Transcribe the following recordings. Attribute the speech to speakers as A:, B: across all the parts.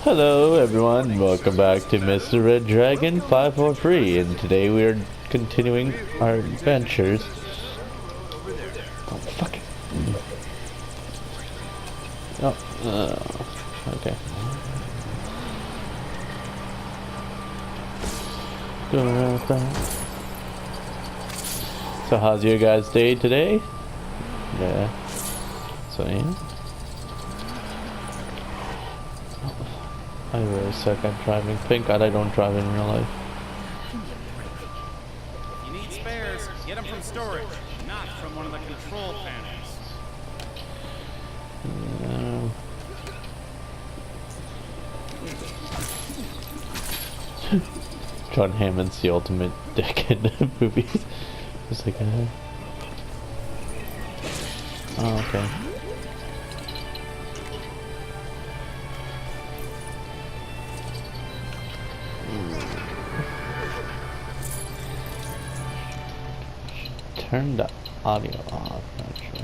A: Hello everyone, welcome back to Mr. Red Dragon 543, and today we are continuing our adventures. Oh, fuck it. Okay. Going around back. So how's your guys' day today? Yeah. So yeah. I really suck at driving. Thank God I don't drive in real life.
B: You need spares, get them from storage, not from one of the control panels.
A: John Hammond's the ultimate dick in the movies. It's like, oh, okay. Turn the audio off, actually.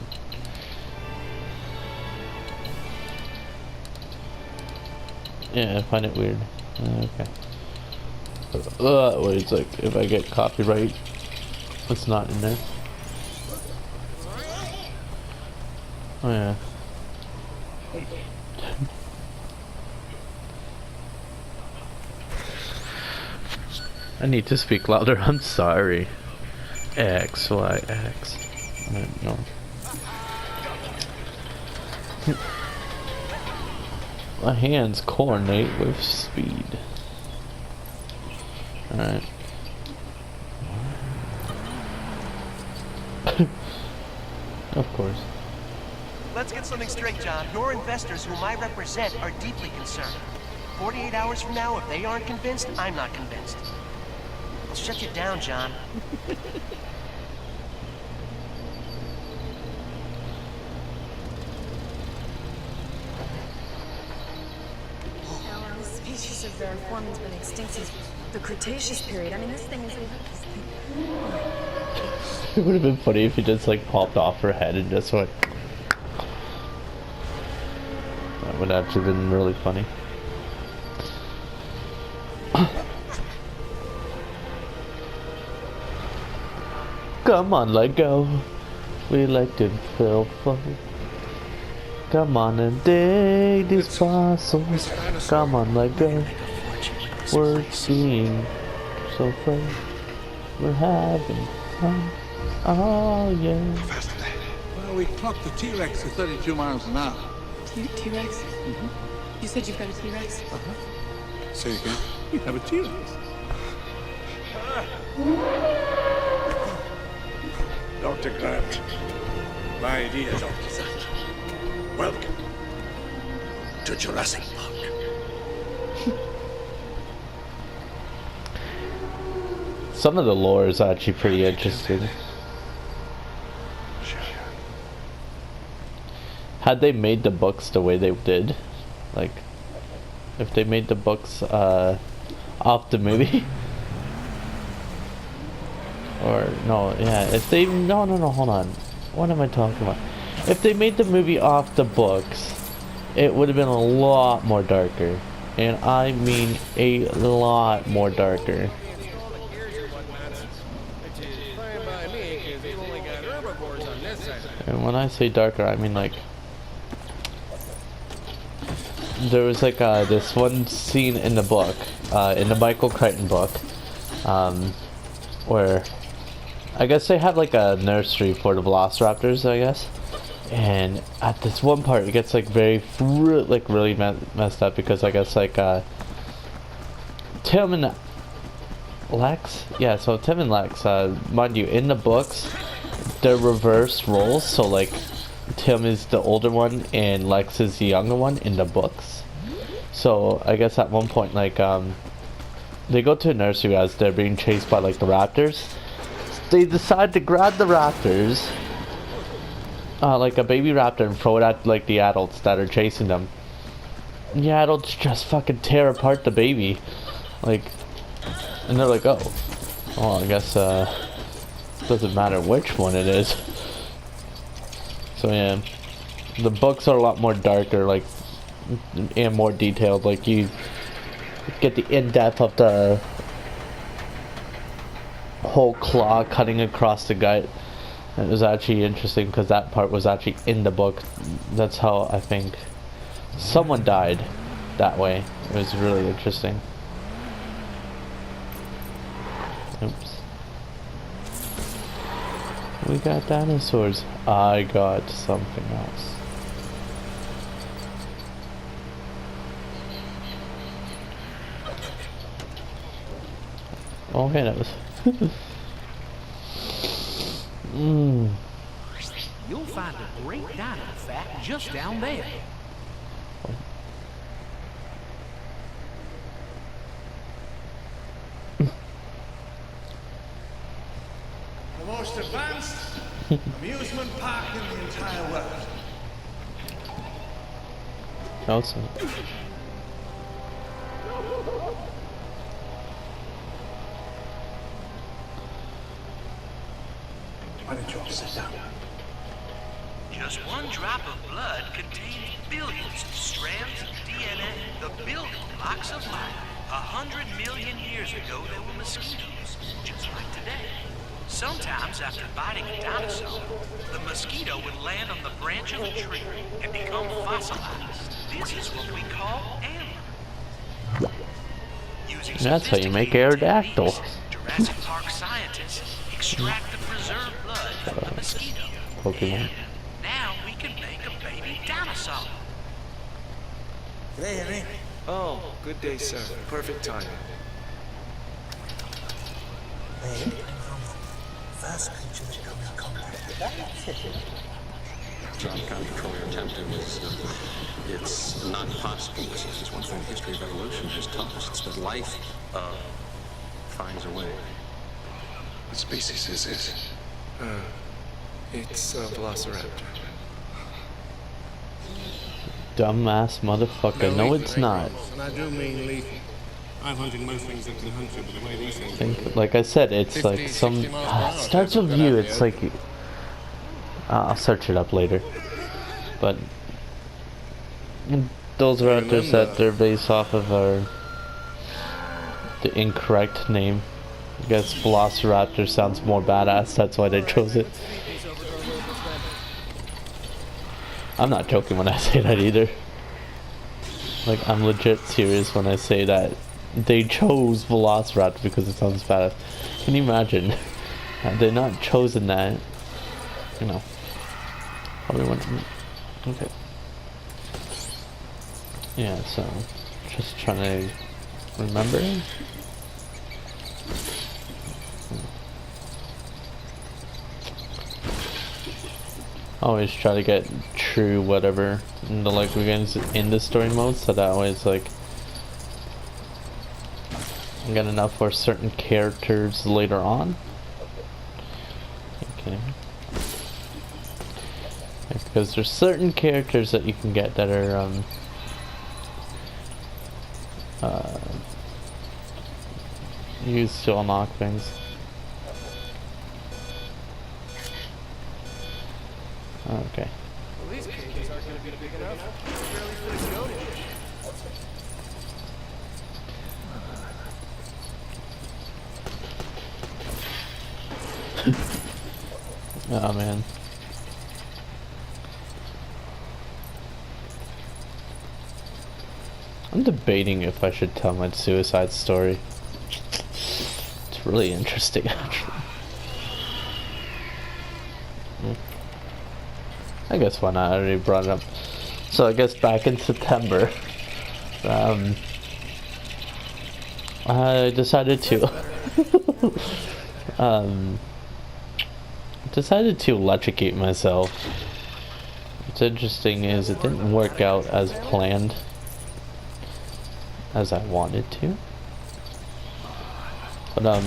A: Yeah, I find it weird. Okay. Wait, it's like if I get copyright, it's not in there. Oh yeah. I need to speak louder. I'm sorry. X, Y, X. I don't know. My hands coordinate with speed. Alright. Of course.
C: Let's get something straight, John. Your investors, whom I represent, are deeply concerned. 48 hours from now, if they aren't convinced, I'm not convinced. I'll shut you down, John.
D: This species of rare form has been extinct since the Cretaceous period. I mean, this thing is...
A: It would have been funny if he just like popped off her head and just went. That would have actually been really funny. Come on, let go. We like to feel fun. Come on and dig these fossils. Come on, let go. We're seeing so fun. We're having fun. Oh yeah.
E: Well, we clocked the T-Rex at 32 miles an hour.
D: T-Rex?
E: Mm-hmm.
D: You said you've got a T-Rex?
E: Uh-huh. Say again. You have a T-Rex.
F: Dr. Grant, my dear Dr. Zach, welcome to Jurassic Park.
A: Some of the lore is actually pretty interesting. Had they made the books the way they did, like, if they made the books off the movie, or no, yeah, if they no, hold on, what am I talking about? If they made the movie off the books, it would have been a lot more darker, and I mean a lot more darker. And when I say darker, I mean like there was like this one scene in the book, in the Michael Crichton book, where I guess they have like a nursery for the velociraptors, I guess. And at this one part, it gets like really messed up because I guess like Tim and Lex, yeah. So Tim and Lex, mind you, in the books, they're reverse roles. So like Tim is the older one and Lex is the younger one in the books. So I guess at one point, like they go to a nursery as they're being chased by like the raptors. They decide to grab the raptors, like a baby raptor, and throw it at like the adults that are chasing them. And the adults just fucking tear apart the baby, like, and they're like, oh, well, I guess doesn't matter which one it is. So yeah, the books are a lot more darker. Like and more detailed. Like you get the in-depth of the whole claw cutting across the gut. It was actually interesting because that part was actually in the book. That's how I think someone died that way. It was really interesting. Oops. We got dinosaurs. I got something else. Oh, okay, that was.
G: You'll find a great dino fact just down there.
F: The most advanced amusement park in the entire world.
A: Awesome.
F: Why don't you all sit down?
C: Just one drop of blood contains billions of strands of DNA, the building blocks of life. 100 million years ago, there were mosquitoes, just like today. Sometimes, after biting a dinosaur, the mosquito would land on the branch of a tree and become fossilized. This is what we call amber. Using
A: That's how you make
C: sophisticated
A: Aerodactyl.
C: techniques, Jurassic Park scientists extract the preserved blood from the mosquito.
A: Pokemon.
C: Now we can make a baby dinosaur.
F: G'day, Henry.
H: Oh, good day, sir. Perfect timing.
F: First creature that comes in contact with that.
I: John County Troyer attempted was, it's not possible. This is one thing the history of evolution has taught us. It's that life finds a way.
F: What species is this?
H: It's a velociraptor.
A: Dumbass motherfucker. No, it's not.
E: And I do mean lethal. I'm hunting most things that can hunt you, but the way these things
A: Think, like I said, it's
E: 50,
A: like some
E: 60 miles per hour,
A: starts
E: that's
A: with
E: a
A: you.
E: good
A: It's
E: idea.
A: like I'll search it up later. But those raptors that they're based off of are the incorrect name. I guess Velociraptor sounds more badass. That's why they chose it. I'm not joking when I say that either. Like, I'm legit serious when I say that they chose Velociraptor because it sounds badass. Can you imagine? Had they not chosen that, you know, probably wouldn't. Okay. Yeah, so just trying to remember. Always try to get true whatever in the like weekends in the story mode, so that way it's like I get enough for certain characters later on. Okay. Because there's certain characters that you can get that are used to unlock things. Okay.
G: Well, these cages aren't going to be big enough. Barely fit a goat in.
A: Oh man. I'm debating if I should tell my suicide story. It's really interesting, actually. I guess why not? I already brought it up. So I guess back in September, I decided to decided to electrocute myself. What's interesting is it didn't work out as planned as I wanted to. But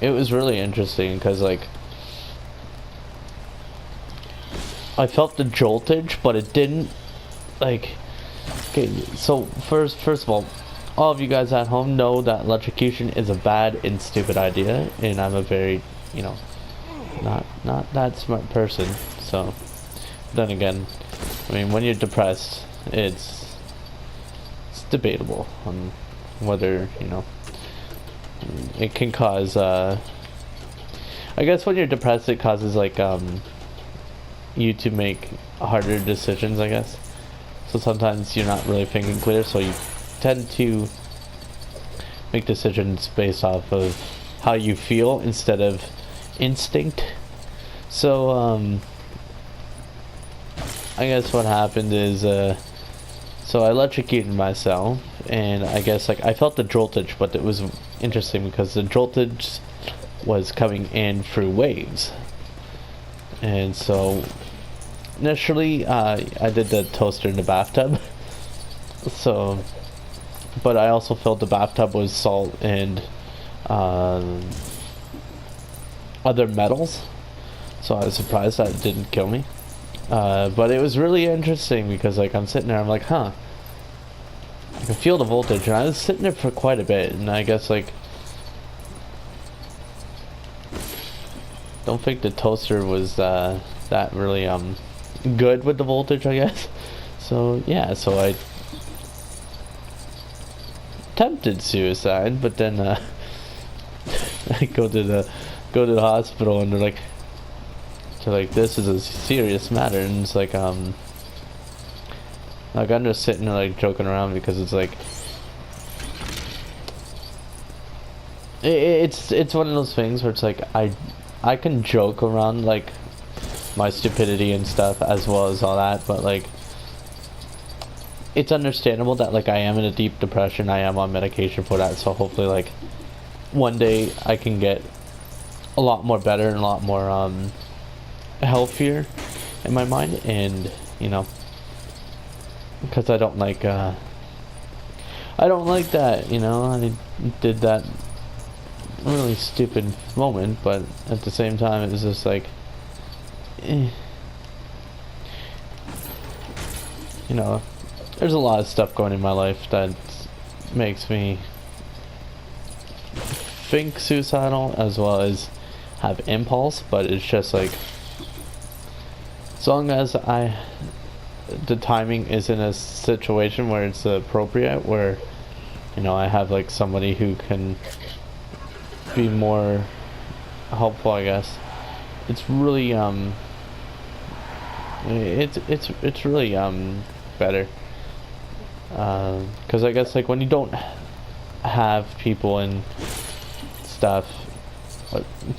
A: it was really interesting because like I felt the joltage, but it didn't like. Okay, so first of all of you guys at home know that electrocution is a bad and stupid idea, and I'm a very, you know, not that smart person. So then again, I mean, when you're depressed, it's debatable on whether, you know, it can cause, I guess when you're depressed it causes like, you to make harder decisions, I guess. So sometimes you're not really thinking clear, so you tend to make decisions based off of how you feel instead of instinct. So, I guess what happened is, so I electrocuted myself, and I guess like I felt the joltage, but it was interesting because the joltage was coming in through waves. And so initially I did the toaster in the bathtub. So, but I also filled the bathtub with salt and other metals, so I was surprised that it didn't kill me. But it was really interesting because like I'm sitting there, I'm like, huh, I can feel the voltage, and I was sitting there for quite a bit, and I guess like don't think the toaster was that really good with the voltage, I guess. So yeah, so I attempted suicide, but then I go to the hospital, and they're like, this is a serious matter, and it's like I'm just sitting there like joking around because it's like it's one of those things where it's like I can joke around like my stupidity and stuff as well as all that, but like it's understandable that like I am in a deep depression. I am on medication for that, so hopefully like one day I can get a lot more better and a lot more healthier in my mind, and you know, because I don't like that, you know, I did that really stupid moment, but at the same time it was just like you know, there's a lot of stuff going in my life that makes me think suicidal as well as have impulse, but it's just like as long as the timing is in a situation where it's appropriate, where you know I have like somebody who can be more helpful, I guess. It's really it's really better, because I guess like when you don't have people and stuff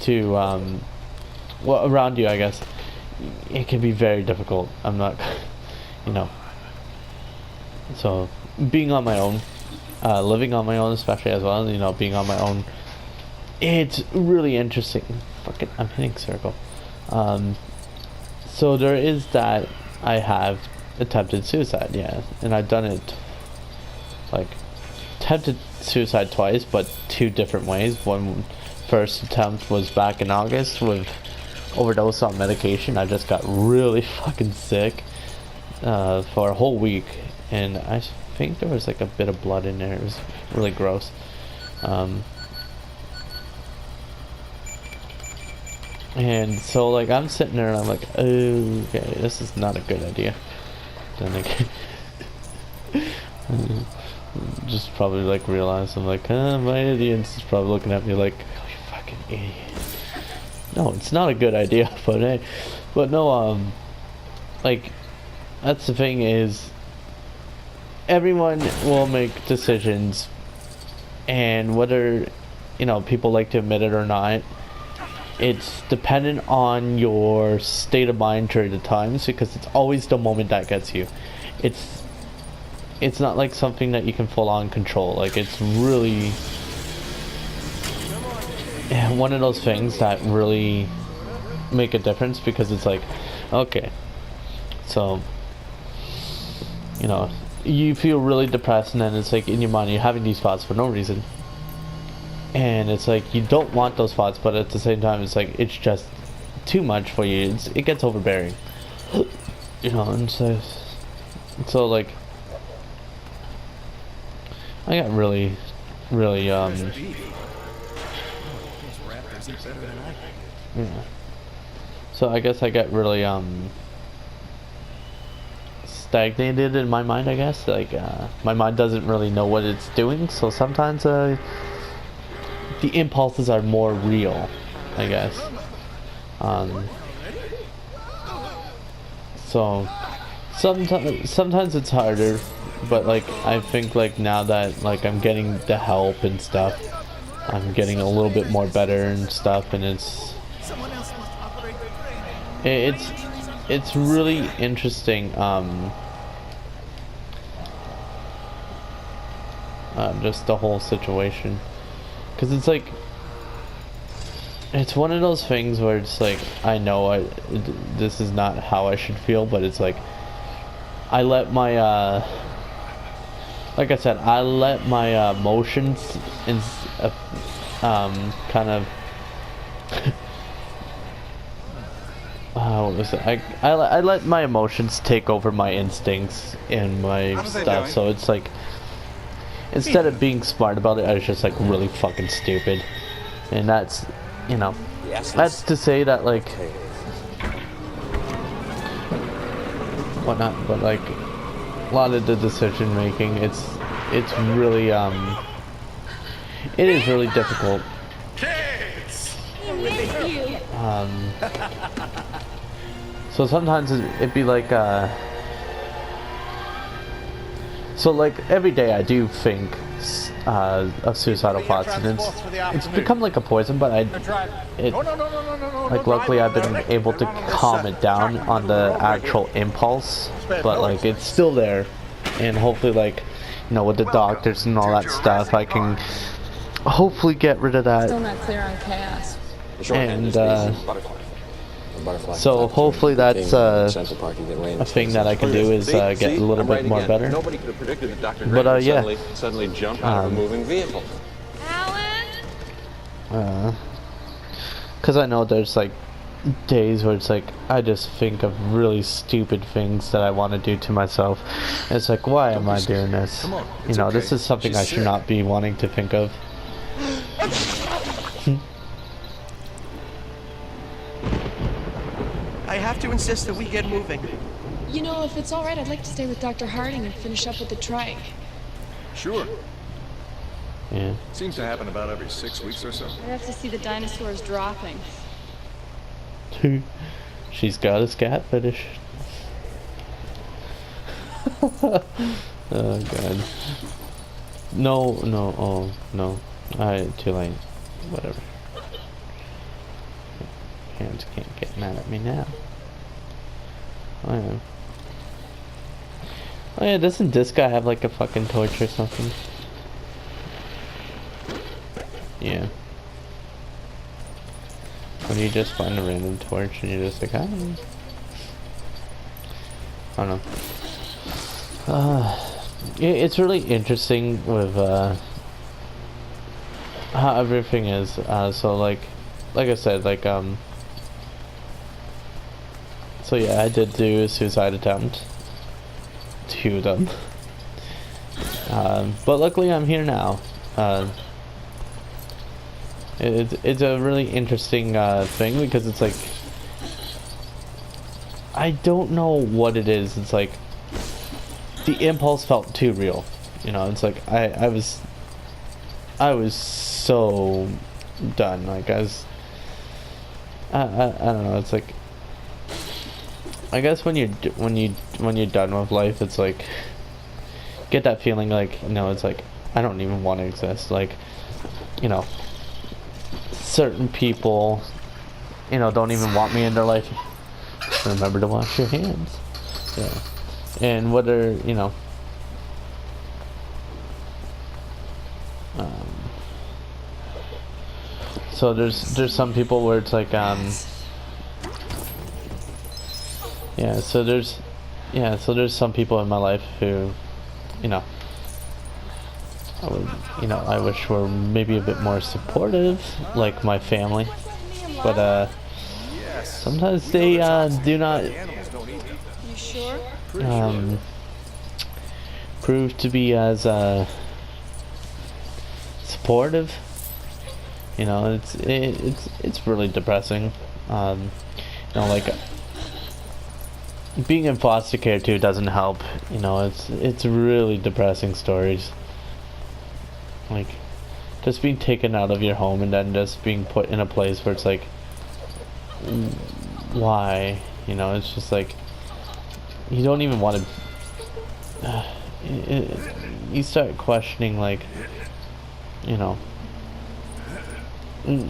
A: to well around you, I guess it can be very difficult. I'm not you know, so being on my own, living on my own especially as well, you know, being on my own, it's really interesting. Fucking I'm hitting circle. So there is that. I have attempted suicide, yeah, and I've done it like attempted suicide twice, but two different ways. One first attempt was back in August with overdose on medication. I just got really fucking sick for a whole week, and I think there was like a bit of blood in there. It was really gross. And so like I'm sitting there and I'm like, okay, this is not a good idea. Then I just probably like realize I'm like, my audience is probably looking at me like, oh, you fucking idiot. No, it's not a good idea, but hey, but no, like that's the thing is everyone will make decisions, and whether you know people like to admit it or not, it's dependent on your state of mind during the times, because it's always the moment that gets you. It's not like something that you can full on control. Like it's really one of those things that really make a difference, because it's like, okay, so you know, you feel really depressed, and then it's like in your mind you're having these thoughts for no reason. And it's like you don't want those thoughts, but at the same time it's like it's just too much for you. It gets overbearing, you know. And so like I got really yeah. So I guess I got really stagnated in my mind, I guess. Like, my mind doesn't really know what it's doing, so sometimes the impulses are more real, I guess. So sometimes it's harder, but like I think like now that like I'm getting the help and stuff, I'm getting a little bit more better and stuff, and it's really interesting. Just the whole situation, because it's like it's one of those things where it's like I know this is not how I should feel, but it's like I let my like I said, I let my emotions and kind of what was it? I let my emotions take over my instincts and my stuff, so it's like instead of being smart about it, I was just like really fucking stupid. And that's, you know, that's to say that like whatnot, but like a lot of the decision making, it's really it is really difficult. So sometimes it'd be like so like every day I do think of suicidal thoughts, and it's become like a poison, but like luckily I've been able to calm it down on the actual impulse, but like it's still there, and hopefully like, you know, with the doctors and all that stuff, I can hopefully get rid of that.
D: Still not clear on chaos.
A: And so hopefully that's a thing that I can do is get a little bit more better.
I: Nobody could have predicted that Dr.
A: But yeah,
I: suddenly jumped out of a moving vehicle.
A: because I know there's like days where it's like I just think of really stupid things that I want to do to myself. And it's like, why am I doing this? You know, this is something I should not be wanting to think of.
J: I have to insist that we get moving.
D: You know, if it's all right, I'd like to stay with Dr. Harding and finish up with the trike.
E: Sure.
A: Yeah.
E: Seems to happen about every 6 weeks or so.
D: I have to see the dinosaurs dropping.
A: She's got a scat fetish. Oh god. No, oh no. Alright, too late. Whatever. Parents can't get mad at me now. Oh yeah. Oh yeah, doesn't this guy have like a fucking torch or something? Yeah. When you just find a random torch and you're just like, I don't know. It's really interesting with how everything is. So like I said, like so yeah, I did do a suicide attempt. 2 of them. But luckily I'm here now. It's a really interesting thing, because it's like I don't know what it is. It's like the impulse felt too real, you know. It's like I was so done. Like I don't know. It's like, I guess when you're done with life, it's like get that feeling like, you know, it's like I don't even want to exist. Like, you know, certain people, you know, don't even want me in their life. Remember to wash your hands. Yeah. And whether, you know, so there's some people where it's like yeah, so there's some people in my life who, you know, I wish were maybe a bit more supportive, like my family, but sometimes they do not prove to be as supportive. You know, it's really depressing. You know, like being in foster care too doesn't help. You know, it's really depressing stories. Like, just being taken out of your home and then just being put in a place where it's like, why? You know, it's just like, you don't even want to. You start questioning, like, you know. You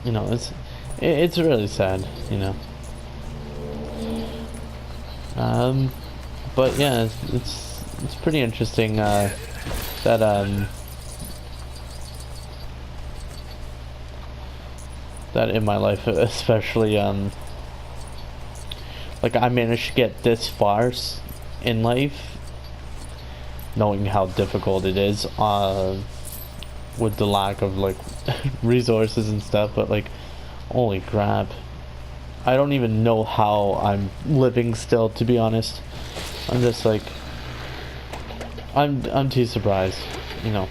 A: know, it's really sad, you know. But yeah, it's pretty interesting that that in my life, especially like I managed to get this far in life, knowing how difficult it is with the lack of like resources and stuff. But like, holy crap, I don't even know how I'm living still, to be honest. I'm just like, I'm too surprised, you know.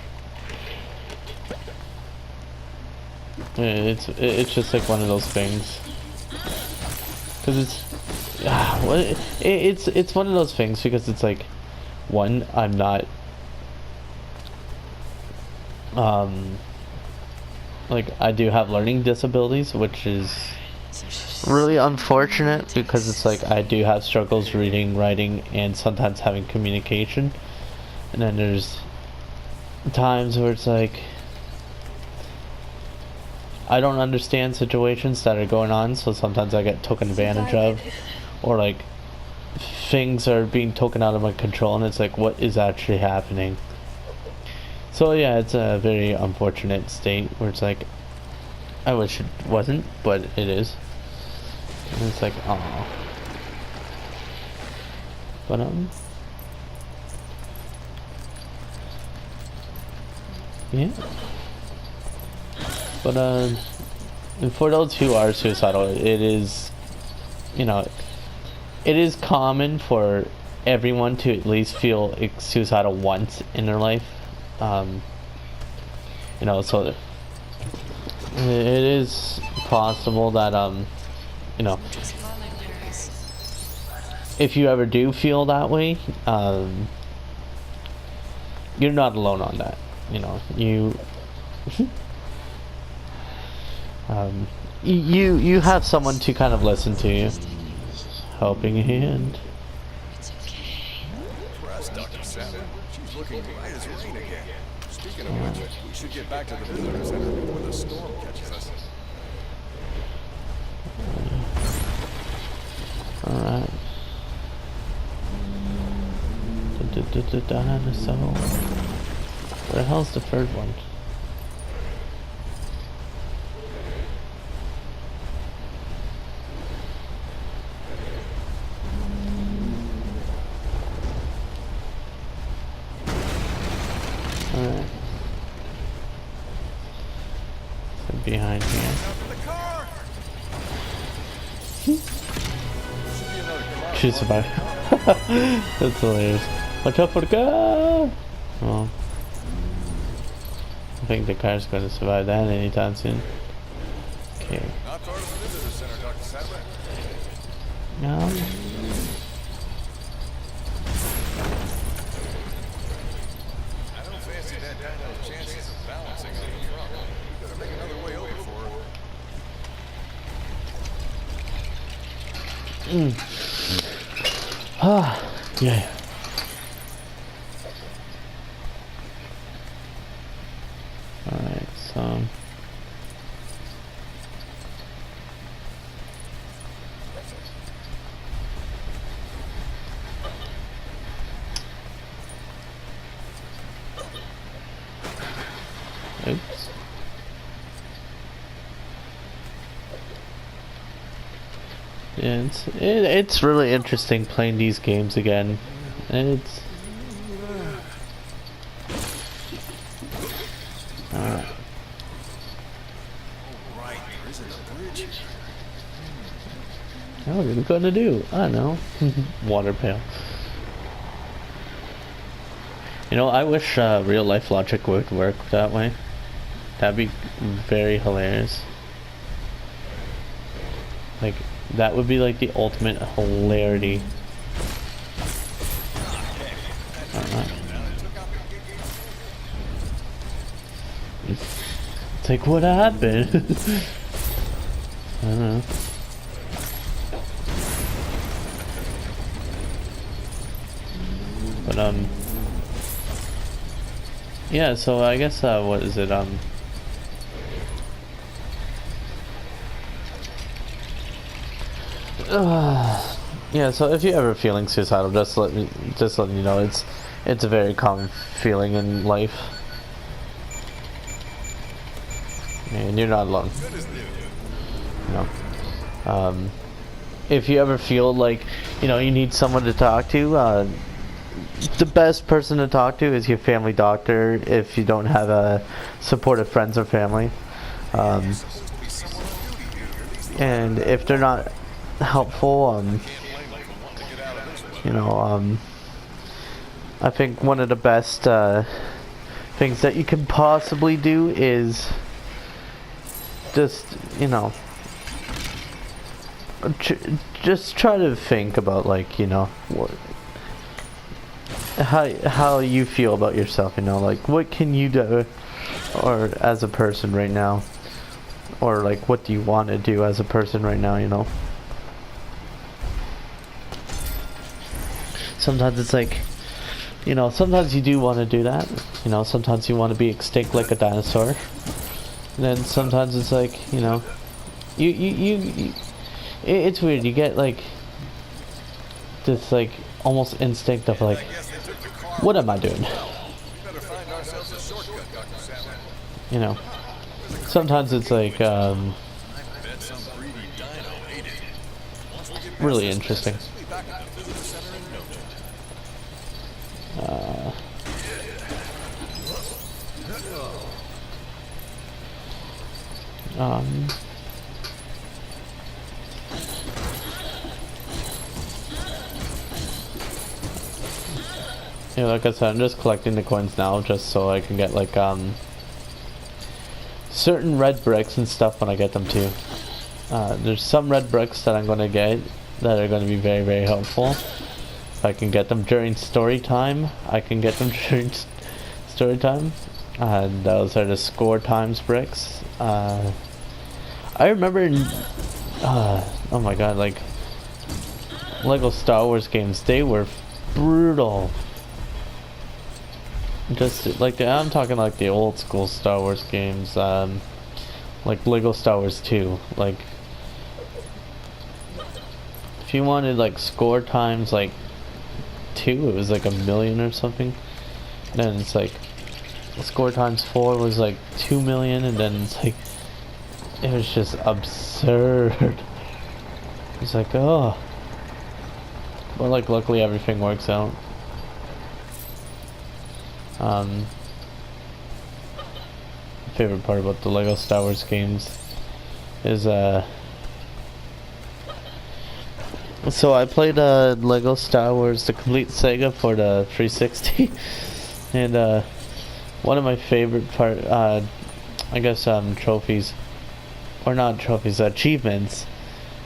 A: It's just like one of those things, because it's one of those things because it's like, one, I'm not like, I do have learning disabilities, which is really unfortunate because it's like I do have struggles reading, writing, and sometimes having communication. And then there's times where it's like I don't understand situations that are going on, so sometimes I get taken advantage of, or like things are being taken out of my control, and it's like, what is actually happening? So yeah, it's a very unfortunate state where it's like, I wish it wasn't, but it is. And it's like, oh. But yeah. But and for those who are suicidal, it is, you know, it is common for everyone to at least feel suicidal once in their life. You know, so it is possible that you know, if you ever do feel that way, you're not alone on that. You know, you have someone to kind of listen to you, helping hand.
K: Press Dr. Savin. She's looking bright as rain again. Speaking of which, we should get back to the visitor center before the storm catches us.
A: Alright. So, where the hell's the third one? Alright. So behind here. She survived. That's hilarious. Watch out for the car! Well, I think the car's going to survive that anytime soon. Okay.
K: Not part of the visitor center, Dr. Savin.
A: No.
K: I don't fancy that dino's chances of balancing on the front. We better make another way over for her.
A: Ah, yeah. Alright, so oops. Yeah, it's really interesting playing these games again. It's alright.
K: Right, there isn't a bridge.
A: What are we gonna do? I don't know. Water pail. You know, I wish real life logic would work that way. That'd be very hilarious. Like, that would be like the ultimate hilarity. It's like, what happened? I don't know. But yeah, so I guess what is it, yeah, so if you're ever feeling suicidal, just letting you know, it's a very common feeling in life. And you're not alone. No. If you ever feel like, you know, you need someone to talk to, the best person to talk to is your family doctor if you don't have supportive friends or family. And if they're not helpful, you know, I think one of the best things that you can possibly do is just, you know, just try to think about, like, you know, how you feel about yourself, you know, like what can you do or as a person right now, or like what do you want to do as a person right now, you know. Sometimes it's like, you know, sometimes you do want to do that, you know, sometimes you want to be extinct like a dinosaur, and then sometimes it's like, you know, it's weird, you get like this like almost instinct of like, what am I doing? You know, sometimes it's like really interesting. Yeah, like I said, I'm just collecting the coins now just so I can get like certain red bricks and stuff when I get them too. There's some red bricks that I'm going to get that are going to be very, very helpful. If I can get them during story time, I can get them during story time. And those are the score times bricks. I remember in, oh my god, like Lego Star Wars games, they were brutal. Just like I'm talking like the old school Star Wars games, like Lego Star Wars 2. Like if you wanted like score times like 2, it was like 1,000,000 or something. Then it's like score times 4 was like 2,000,000, and then it's like it was just absurd. It's like, oh, but like luckily everything works out. Favorite part about the Lego Star Wars games is so I played Lego Star Wars The Complete Saga for the 360 and one of my favorite I guess trophies, or not trophies, achievements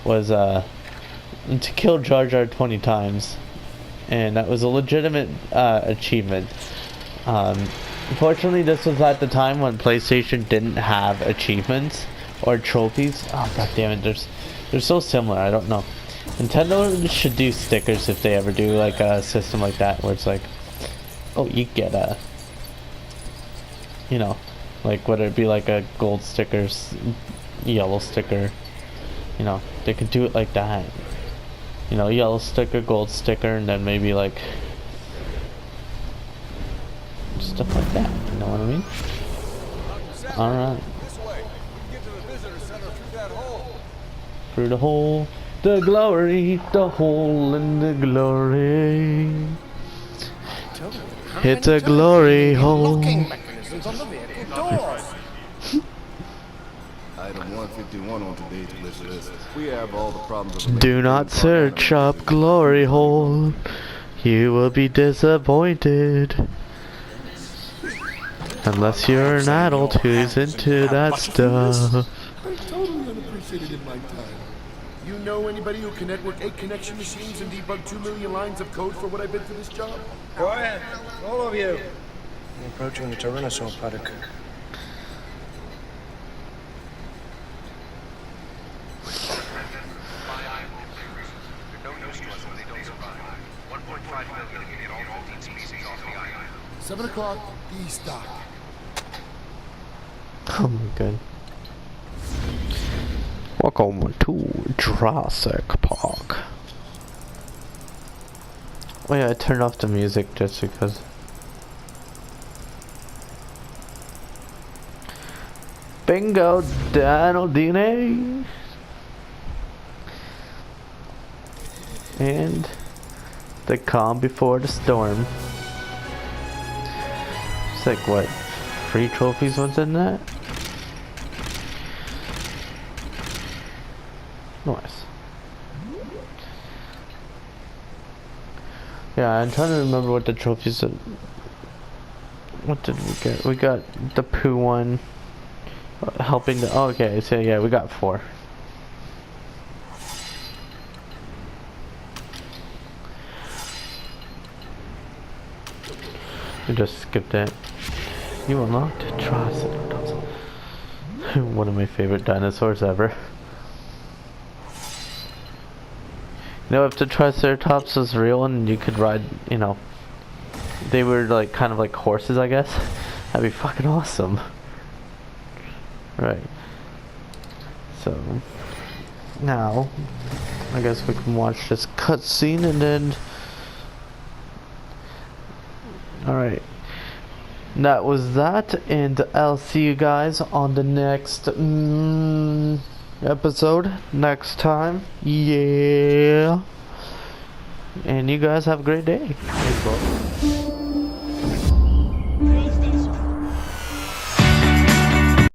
A: was to kill Jar Jar 20 times, and that was a legitimate achievement. Unfortunately, this was at the time when PlayStation didn't have achievements or trophies. Oh god damn it, they're so similar. I don't know. Nintendo should do stickers if they ever do like a system like that where it's like, oh, you get a, you know, like whether it be like a gold sticker, yellow sticker, you know, they could do it like that. You know, yellow sticker, gold sticker, and then maybe like stuff like that, you know what I mean? Alright. Through the hole, the glory, the hole in the glory. It's a glory hole.
K: Item 151 on today's wish list. We have all the problems of
A: Do not search up glory hole. You will be disappointed. Unless you're an adult who's into that stuff.
K: I totally unappreciated in my time.
L: You know anybody who can network 8 connection machines and debug 2 million lines of code for what I bid for this job?
G: Go ahead, all of you.
J: I'm approaching the Tyrannosaur paddock.
C: No use to us if they don't survive. 1.5 million to get all 15 species off the island.
L: 7 o'clock, east dock.
A: Oh my god. Welcome to Jurassic Park. Oh yeah, I turned off the music just because. Bingo, Dino DNA. And the calm before the storm. It's like what? 3 trophies was in that? Nice. Yeah, I'm trying to remember what the trophies are. What did we get? We got the poo one. Helping the. Oh, okay, so yeah, we got 4. We just skipped it. You unlocked Jurassic. One of my favorite dinosaurs ever. You know, if the Triceratops was real and you could ride, you know, they were like kind of like horses, I guess. That'd be fucking awesome. Right. So now, I guess we can watch this cutscene and then. All right. That was that, and I'll see you guys on the next episode next time. Yeah. And you guys have a great day.